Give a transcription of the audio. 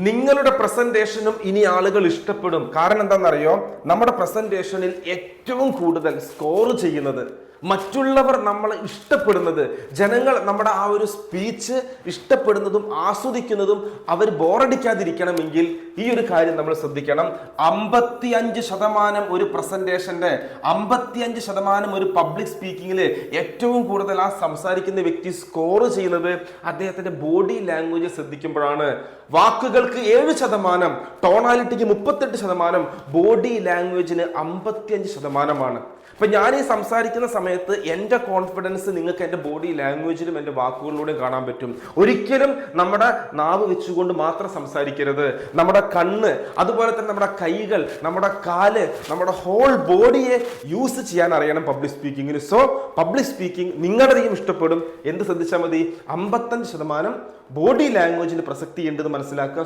നിങ്ങളുടെ പ്രസന്റേഷനും ഇനി ആളുകൾ ഇഷ്ടപ്പെടും. കാരണം എന്താണെന്നറിയോ, നമ്മുടെ പ്രസന്റേഷനിൽ ഏറ്റവും കൂടുതൽ സ്കോർ ചെയ്യുന്നത്, മറ്റുള്ളവർ നമ്മളെ ഇഷ്ടപ്പെടുന്നത്, ജനങ്ങൾ നമ്മുടെ ആ ഒരു സ്പീച്ച് ഇഷ്ടപ്പെടുന്നതും ആസ്വദിക്കുന്നതും അവർ ബോറടിക്കാതിരിക്കണമെങ്കിൽ ഈ ഒരു കാര്യം നമ്മൾ ശ്രദ്ധിക്കണം. 55% ഒരു പ്രസന്റേഷന്റെ, 55% ഒരു പബ്ലിക് സ്പീക്കിങ്ങില് ഏറ്റവും കൂടുതൽ ആ സംസാരിക്കുന്ന വ്യക്തി സ്കോർ ചെയ്യുന്നത് അദ്ദേഹത്തിന്റെ ബോഡി ലാംഗ്വേജ് ശ്രദ്ധിക്കുമ്പോഴാണ്. വാക്കുകൾക്ക് 7%, ടോണാലിറ്റിക്ക് 38%, ബോഡി ലാംഗ്വേജിന് 55%. അപ്പൊ ഞാൻ ഈ സംസാരിക്കുന്ന സമയത്ത് എൻ്റെ കോൺഫിഡൻസ് നിങ്ങൾക്ക് എൻ്റെ ബോഡി ലാംഗ്വേജിലും എൻ്റെ വാക്കുകളിലൂടെയും കാണാൻ പറ്റും. ഒരിക്കലും നമ്മുടെ നാവ് വെച്ചുകൊണ്ട് മാത്രം സംസാരിക്കരുത്. നമ്മുടെ കണ്ണ്, അതുപോലെ തന്നെ നമ്മുടെ കൈകൾ, നമ്മുടെ കാല്, നമ്മുടെ ഹോൾ ബോഡിയെ യൂസ് ചെയ്യാൻ അറിയണം പബ്ലിക് സ്പീക്കിങ്ങിന്. സോ പബ്ലിക് സ്പീക്കിംഗ് നിങ്ങളുടെ അധികം ഇഷ്ടപ്പെടും. എന്ത് ശ്രദ്ധിച്ചാൽ മതി, 55% ബോഡി ലാംഗ്വേജിന് പ്രസക്തി ഉണ്ടെന്ന് മനസ്സിലാക്കുക.